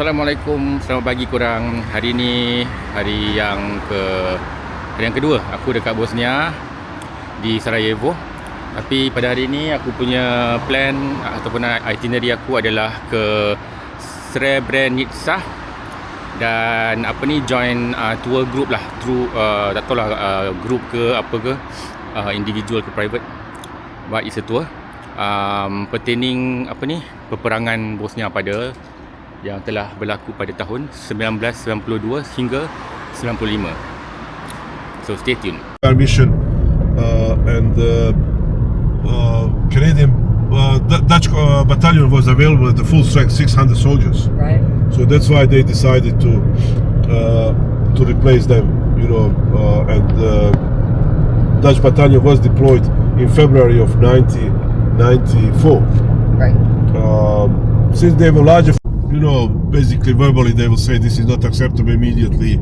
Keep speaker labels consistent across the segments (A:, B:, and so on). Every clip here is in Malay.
A: Assalamualaikum, selamat pagi korang. Hari ni hari yang kedua aku dekat Bosnia di Sarajevo. Tapi pada hari ni aku punya plan ataupun itinerary aku adalah ke Srebrenica dan join tour group lah, through tak tahu lah group ke apa ke, individual ke private, but it's a tour pertaining peperangan Bosnia pada yang telah berlaku pada tahun 1992 hingga 95. So stay tuned.
B: Our mission and Canadian Dutch battalion was available at the full strength, 600 soldiers.
C: Right.
B: So that's why they decided to replace them, and Dutch battalion was deployed in February of 1994.
C: Right.
B: Since they were larger, basically verbally they will say this is not acceptable immediately,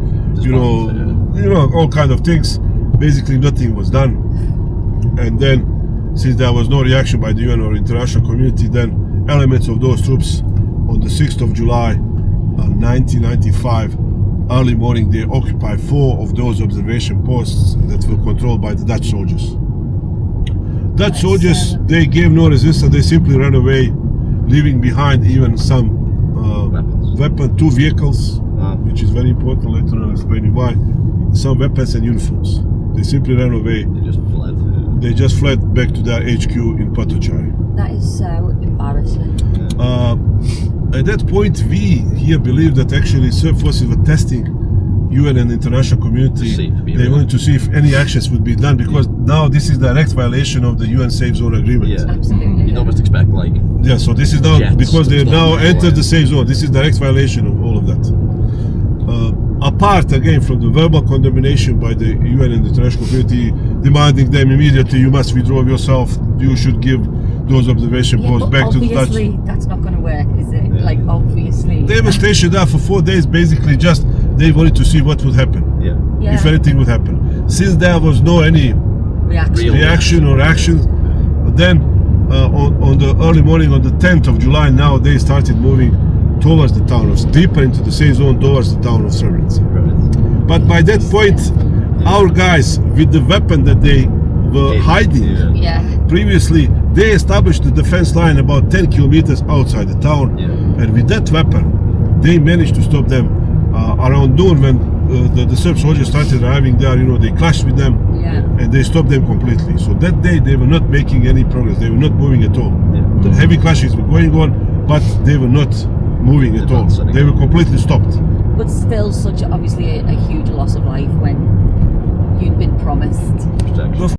B: all kind of things. Basically nothing was done, and then since there was no reaction by the UN or international community, then elements of those troops on the 6th of July 1995 early morning, they occupied 4 of those observation posts that were controlled by the Dutch soldiers. Dutch soldiers, they gave no resistance, they simply ran away, leaving behind even some weapons, 2 vehicles, which is very important. Later on I'll explain you why. Some weapons and uniforms. They simply ran away. They just fled back to their HQ in Potocari.
C: That is so embarrassing.
B: At that point, we here believed that actually Serb forces were testing UN and international community. They wanted to see if any actions would be done, because now this is direct violation of the UN Safe Zone Agreement.
C: Yeah, absolutely.
D: You'd almost expect
B: so this is now because they now entered the safe zone. This is direct violation of all of that. Apart again from the verbal condemnation by the UN and the international community, demanding them immediately, you must withdraw yourself. You should give those observation posts back to the Dutch.
C: Obviously, that's not going to work, is it? Like, obviously.
B: They were stationed there for 4 days, basically just they wanted to see what would happen.
C: Yeah.
B: If anything would happen. Since there was no any reaction or action, then on the early morning on the 10th of July, now they started moving towards the town of, deeper into the safe zone, towards the town of Srebrenica. But by that point, our guys, with the weapon that they were hiding previously, they established the defense line about 10 kilometers outside the town, and with that weapon they managed to stop them around noon when the Serb soldiers started arriving there. They clashed with them and they stopped them completely. So that day they were not making any progress, they were not moving at all. The heavy clashes were going on, but they were not moving at all. They were completely stopped.
C: But still, such obviously a huge loss of life when you'd been promised
D: protection.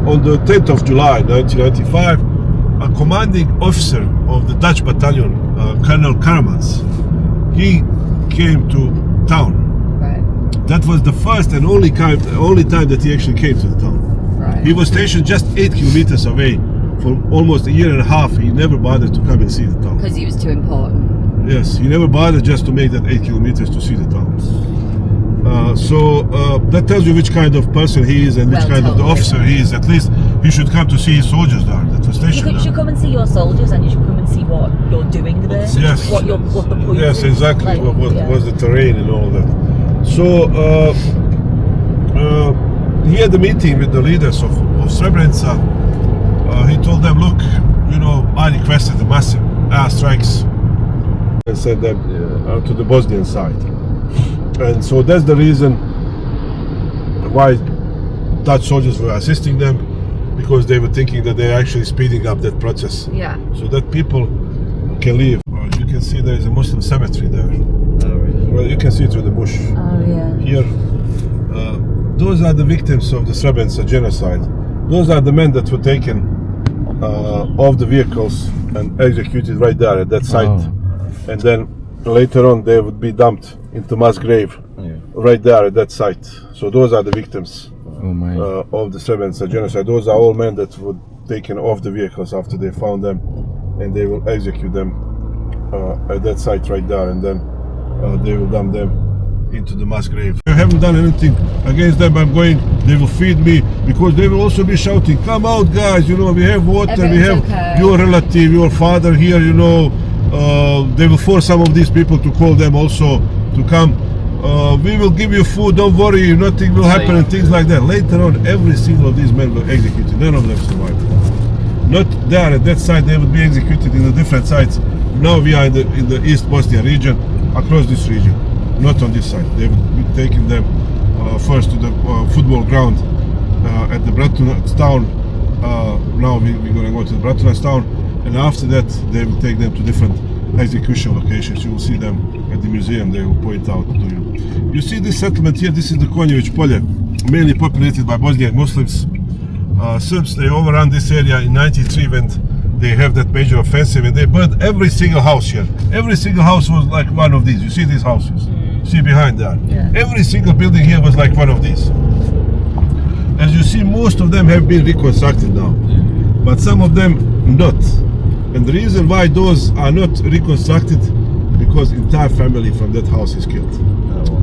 B: On the 10th of July 1995, a commanding officer of the Dutch battalion, Colonel Karmans, he came to town.
C: Right.
B: That was the first and only time that he actually came to the town.
C: Right.
B: He was stationed just 8 kilometers away for almost a year and a half. He never bothered to come and see the town.
C: Because he was too important.
B: Yes, he never bothered just to make that 8 kilometers to see the town. So that tells you which kind of person he is and which kind of the officer he is. At least he should come to see his soldiers there that were stationed
C: You should come and see your soldiers, and you should come and see what you're doing there.
B: Yes.
C: What the point
B: Yes,
C: is.
B: exactly.
C: Like,
B: what was the terrain and all that. So he had a meeting with the leaders of Srebrenica. He told them, look, I requested a massive airstrikes and sent them to the Bosnian side. And so that's the reason why Dutch soldiers were assisting them, because they were thinking that they're actually speeding up that process.
C: Yeah.
B: So that people can leave. You can see there is a Muslim cemetery there. Well, you can see it through the bush.
C: Oh, yeah.
B: Here, those are the victims of the Srebrenica genocide. Those are the men that were taken off the vehicles and executed right there at that site. And then later on they would be dumped into mass grave right there at that site. So those are the victims of the Srebrenica genocide. Those are all men that were taken off the vehicles after they found them, and they will execute them at that site right there, and then they will dump them into the mass grave. I haven't done anything against them. I'm going, they will feed me, because they will also be shouting, come out guys, we have water, we have your relative, your father here, they will force some of these people to call them also to come. We will give you food, don't worry, nothing will happen, and things like that. Later on, every single of these men were executed. None of them survived. Not there at that side, they would be executed in the different sites. Now we are in the East Bosnia region, across this region, not on this side. They would be taking them first to the football ground at the Bratunac town. Now we're going to go to the Bratunac town, and after that they will take them to different execution locations. You will see them at the museum, they will point out to you. You see this settlement here, this is the Konjević Polje, mainly populated by Bosniak Muslims. Serbs, they overrun this area in 93 when they have that major offensive, and they burned every single house here. Every single house was like one of these. You see these houses? See behind there?
C: Yeah.
B: Every single building here was like one of these. As you see, most of them have been reconstructed now, but some of them not. And the reason why those are not reconstructed, because entire family from that house is killed.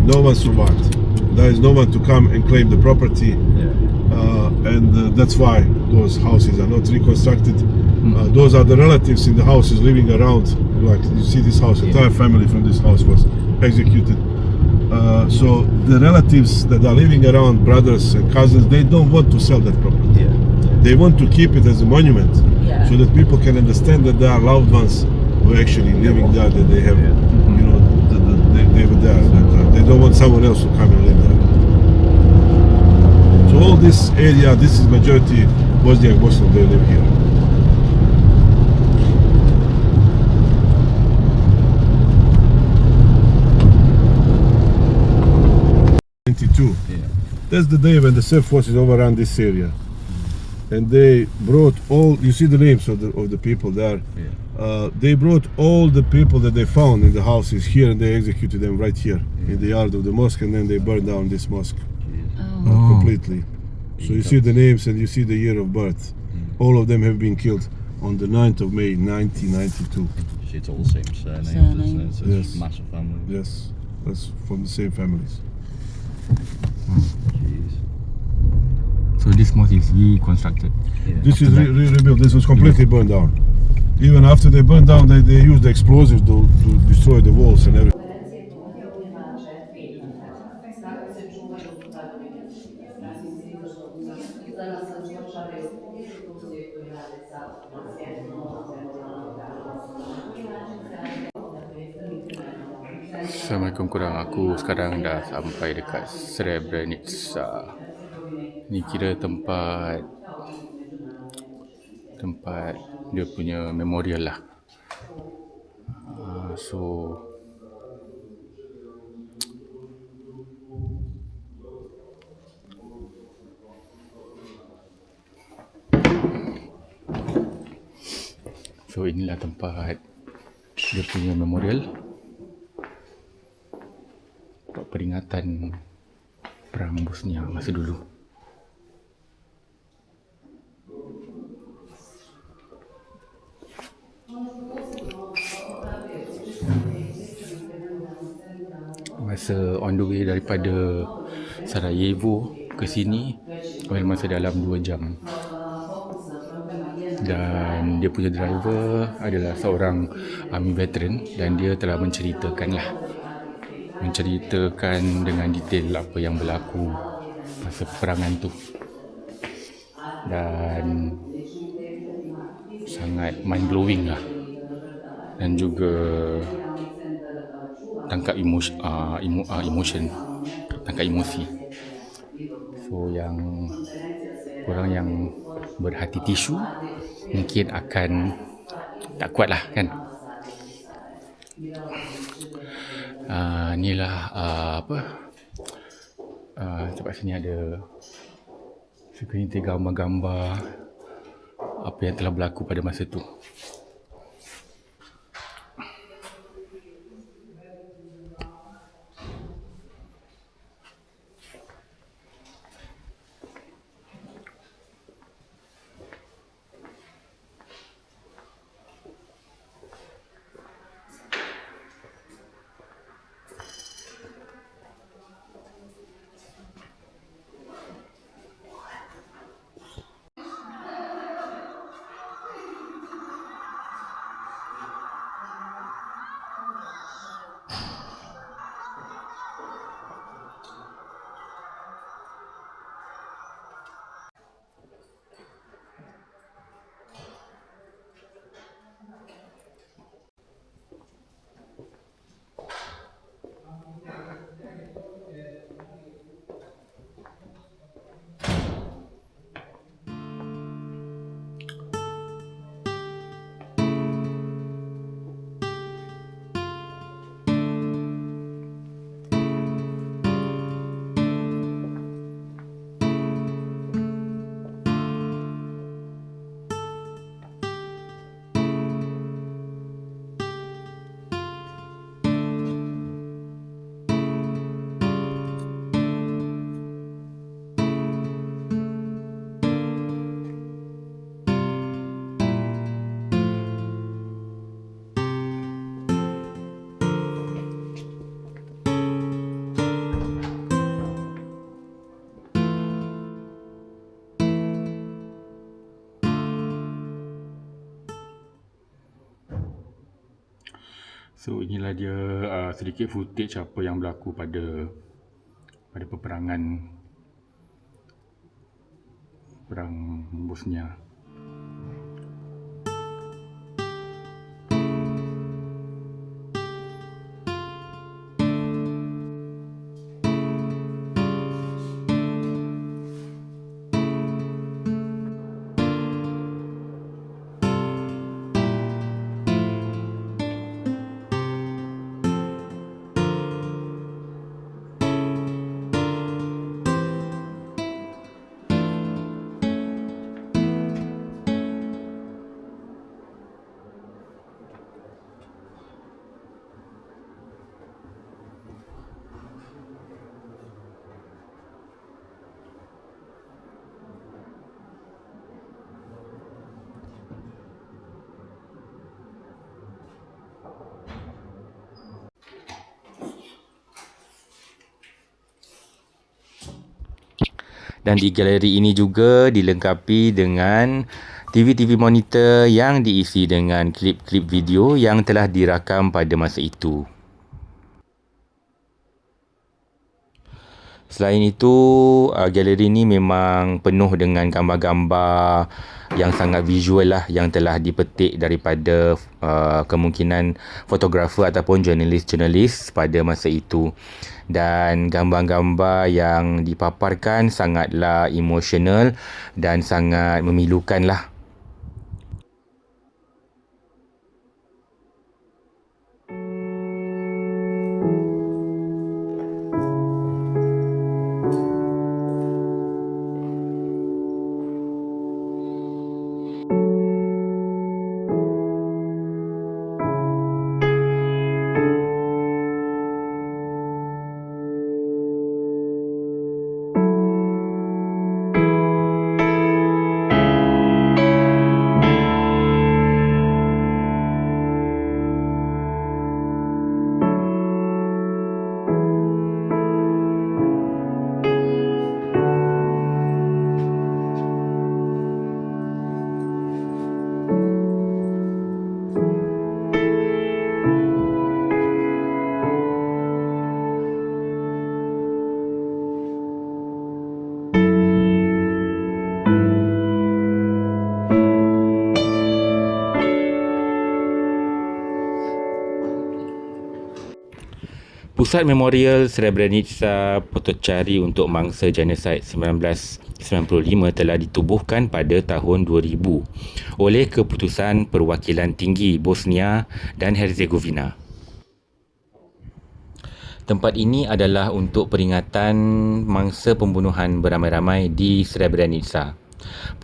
B: No one survived. There is no one to come and claim the property, and that's why those houses are not reconstructed. Those are the relatives in the houses living around. Like you see this house, entire family from this house was executed. So the relatives that are living around, brothers and cousins, they don't want to sell that property. They want to keep it as a monument, so that people can understand that there are loved ones who are actually living there, that they have, you know, they were there. That, they don't want someone else to come and live there. So all this area, this is majority Bosniak Muslim, they live here. That's the day when the Serb forces overran this area, and they brought all. You see the names of the people there. They brought all the people that they found in the houses here, and they executed them right here in the yard of the mosque, and then they burned down this mosque completely. So you see the names and you see the year of birth. All of them have been killed on the 9th of May 1992.
D: It's all the same surnames, isn't it? It's a
B: Yes.
D: massive family.
B: Yes, that's from the same families.
D: Jeez.
A: So this mosque is reconstructed.
B: This is rebuilt. This was completely burned down. Even after they burned down, they used explosives to destroy the walls and everything.
A: Assalamualaikum korang, aku sekarang dah sampai dekat Srebrenica. Ni kira tempat dia punya memorial lah. So inilah tempat dia punya memorial untuk peringatan perang Bosnia masa dulu. Masa on the way daripada Sarajevo ke sini, masa dalam 2 jam. Dan dia punya driver adalah seorang army veteran, dan dia telah menceritakan dengan detail apa yang berlaku masa peperangan tu, dan sangat mind blowing lah, dan juga tangkap emosi. So yang korang yang berhati tisu mungkin akan tak kuat lah kan. Inilah tempat sini ada segelintir gambar-gambar apa yang telah berlaku pada masa tu. So inilah dia sedikit footage apa yang berlaku pada peperangan perang Bosnia. Dan di galeri ini juga dilengkapi dengan TV-TV monitor yang diisi dengan klip-klip video yang telah dirakam pada masa itu. Selain itu, galeri ini memang penuh dengan gambar-gambar yang sangat visual lah, yang telah dipetik daripada kemungkinan fotografer ataupun jurnalis-jurnalis pada masa itu. Dan gambar-gambar yang dipaparkan sangatlah emosional dan sangat memilukan lah. Pusat Memorial Srebrenica Potocari untuk mangsa genosid 1995 telah ditubuhkan pada tahun 2000 oleh Keputusan Perwakilan Tinggi Bosnia dan Herzegovina. Tempat ini adalah untuk peringatan mangsa pembunuhan beramai-ramai di Srebrenica.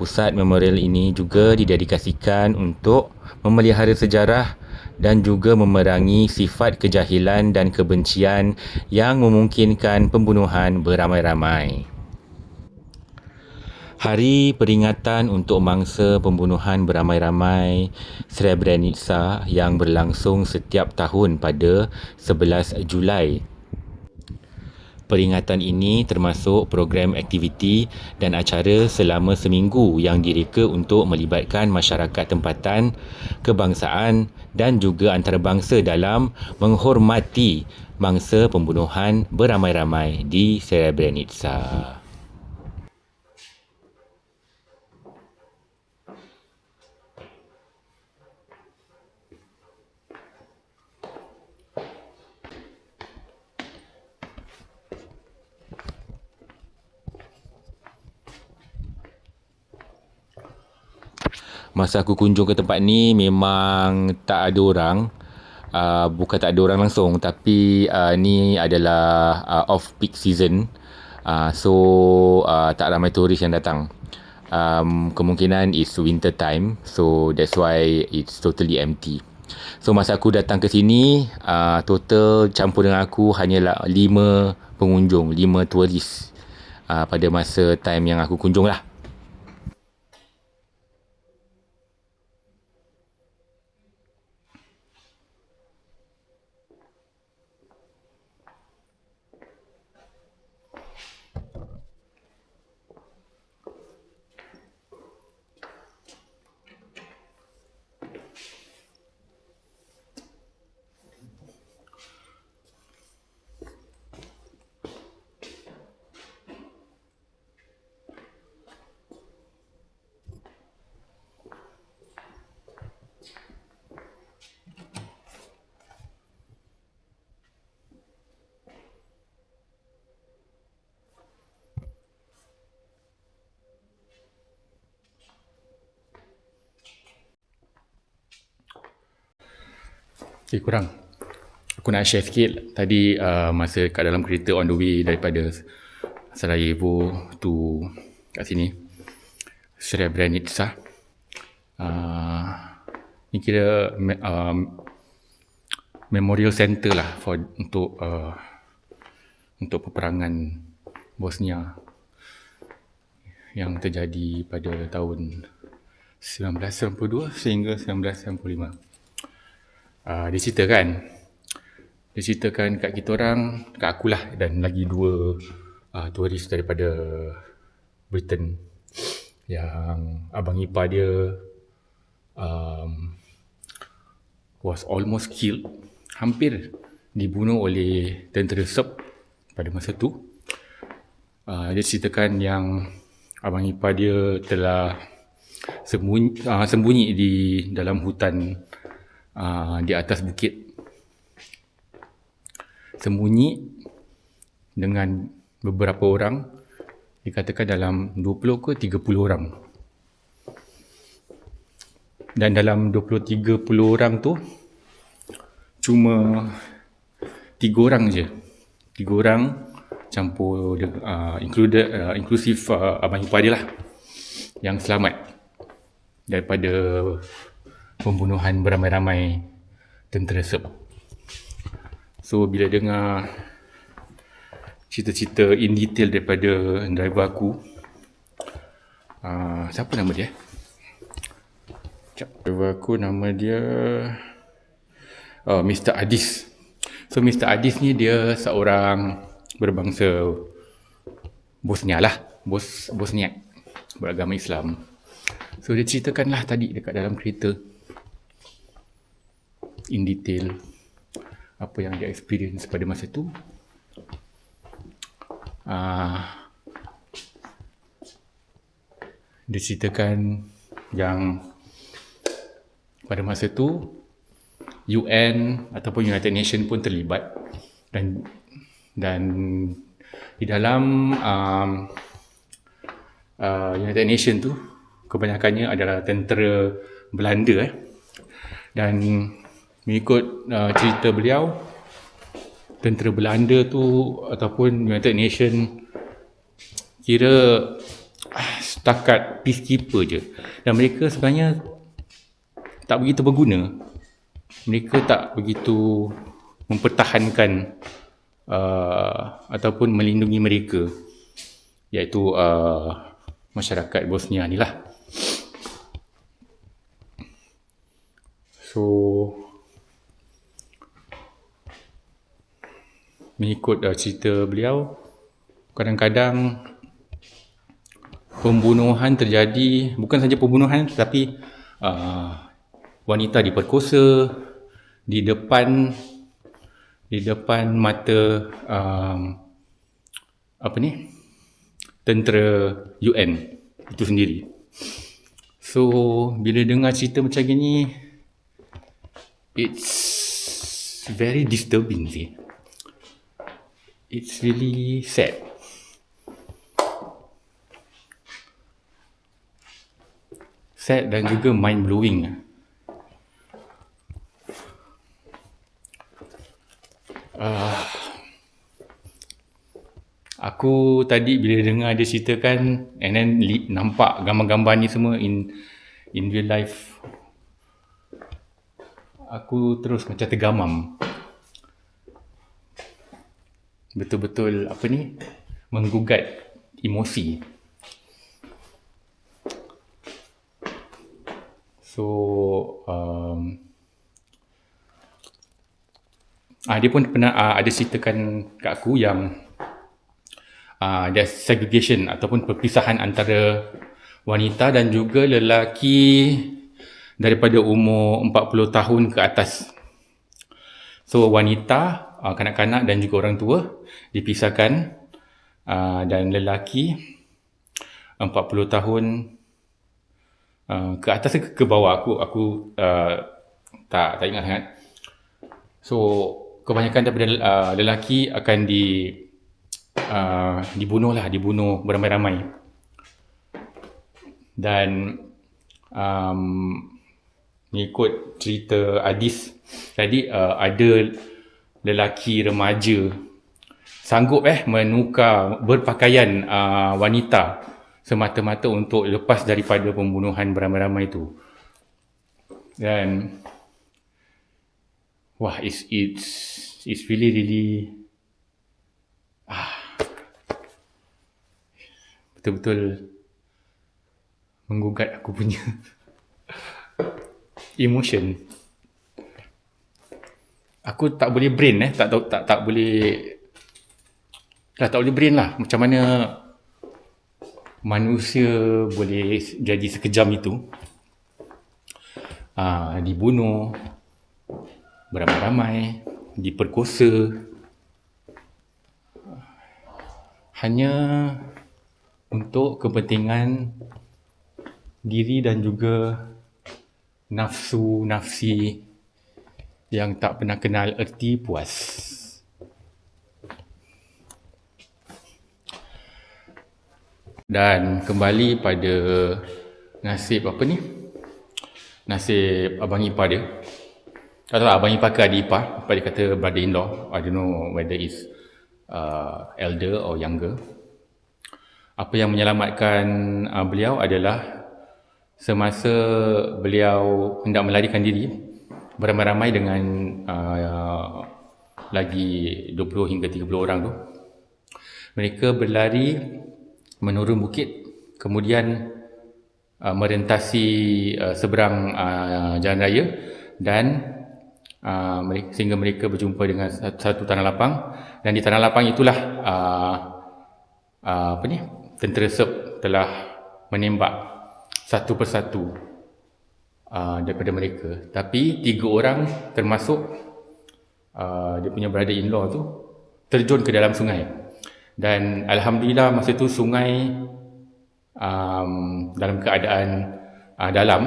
A: Pusat memorial ini juga didedikasikan untuk memelihara sejarah dan juga memerangi sifat kejahilan dan kebencian yang memungkinkan pembunuhan beramai-ramai. Hari peringatan untuk mangsa pembunuhan beramai-ramai Srebrenica yang berlangsung setiap tahun pada 11 Julai. Peringatan ini termasuk program aktiviti dan acara selama seminggu yang direka untuk melibatkan masyarakat tempatan, kebangsaan dan juga antarabangsa dalam menghormati mangsa pembunuhan beramai-ramai di Srebrenica. Masa aku kunjung ke tempat ni memang tak ada orang. Bukan tak ada orang langsung, tapi ni adalah off-peak season. Tak ramai turis yang datang. Kemungkinan it's winter time, so that's why it's totally empty. So masa aku datang ke sini, total campur dengan aku hanyalah 5 pengunjung, 5 turis pada masa time yang aku kunjung lah. Kurang. Aku nak share sikit. Tadi masa kat dalam kereta on the way daripada Sarajevo to kat sini, Srebrenica. Ni kira memorial center lah untuk peperangan Bosnia yang terjadi pada tahun 1992 sehingga 1995. Dia ceritakan kat kita orang, kat akulah dan lagi dua turis daripada Britain yang abang ipar dia was almost killed, hampir dibunuh oleh tentera Serb pada masa tu. Dia ceritakan yang abang ipar dia telah sembunyi di dalam hutan di atas bukit, sembunyi dengan beberapa orang, dikatakan dalam 20 ke 30 orang. Dan dalam 20-30 orang tu cuma 3 orang je. 3 orang campur inklusif abang ipar dia lah yang selamat daripada pembunuhan beramai-ramai tentera Serb. So bila dengar cerita-cerita in detail daripada driver aku, siapa nama dia? Driver aku nama dia Mr. Adis. So Mr. Adis ni dia seorang berbangsa Bosnia lah, Bosniak, beragama Islam. So dia ceritakanlah tadi dekat dalam kereta in detail apa yang dia experience pada masa tu. Dia ceritakan yang pada masa tu UN ataupun United Nations pun terlibat dan di dalam United Nations tu kebanyakannya adalah tentera Belanda dan mengikut cerita beliau, tentera Belanda tu ataupun United Nations kira setakat peacekeeper je, dan mereka sebenarnya tak begitu berguna. Mereka tak begitu mempertahankan ataupun melindungi mereka, iaitu masyarakat Bosnia ni lah. So mengikut cerita beliau, kadang-kadang pembunuhan terjadi, bukan saja pembunuhan tetapi wanita diperkosa di depan mata tentera UN itu sendiri. So bila dengar cerita macam gini, it's very disturbing sih. It's really sad. Sad dan juga mind blowing. Aku tadi bila dengar dia ceritakan and then nampak gambar-gambar ni semua in real life, aku terus macam tergamam. Betul-betul menggugat emosi. So dia pun pernah ada ceritakan kat aku yang ada segregation ataupun perpisahan antara wanita dan juga lelaki daripada umur 40 tahun ke atas. So wanita, kanak-kanak dan juga orang tua dipisahkan, dan lelaki 40 tahun ke atas ke bawah. Aku tak ingat sangat. So kebanyakan daripada lelaki akan dibunuh beramai-ramai, dan mengikut cerita Adis. Jadi ada lelaki remaja sanggup menukar berpakaian wanita semata-mata untuk lepas daripada pembunuhan beramai-ramai itu. Dan wah, it's really betul-betul menggugat aku punya emotion. Aku tak boleh brain tak boleh brain lah macam mana manusia boleh jadi sekejam itu. Dibunuh beramai-ramai, diperkosa hanya untuk kepentingan diri dan juga nafsu-nafsi yang tak pernah kenal erti puas. Dan kembali pada nasib nasib abang ipar dia. Tak tahu abang ipar ke adik ipar. Dia kata brother-in-law. I don't know whether it's elder or younger. Apa yang menyelamatkan beliau adalah semasa beliau hendak melarikan diri beramai-ramai dengan lagi 20 hingga 30 orang tu. Mereka berlari menurun bukit, kemudian merentasi seberang jalan raya dan sehingga mereka berjumpa dengan satu tanah lapang, dan di tanah lapang itulah tentera Serb telah menembak satu persatu daripada mereka. Tapi 3 orang termasuk dia punya brother-in-law tu terjun ke dalam sungai, dan alhamdulillah masa tu sungai dalam keadaan dalam,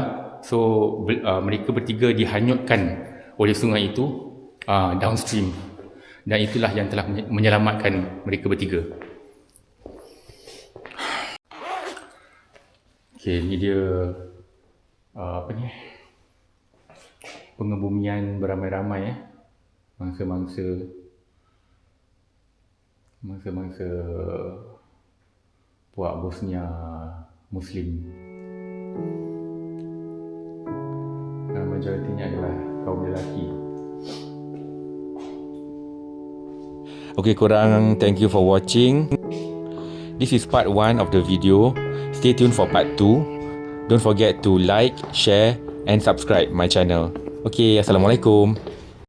A: so mereka bertiga dihanyutkan oleh sungai itu downstream, dan itulah yang telah menyelamatkan mereka bertiga. Okay, ni dia pengebumian beramai-ramai mangsa-mangsa puak Bosnia Muslim. Dan majoritinya adalah kaum lelaki. Okay korang, thank you for watching. This is part 1 of the video. Stay tuned for part 2. Don't forget to like, share and subscribe my channel. Okay, Assalamualaikum.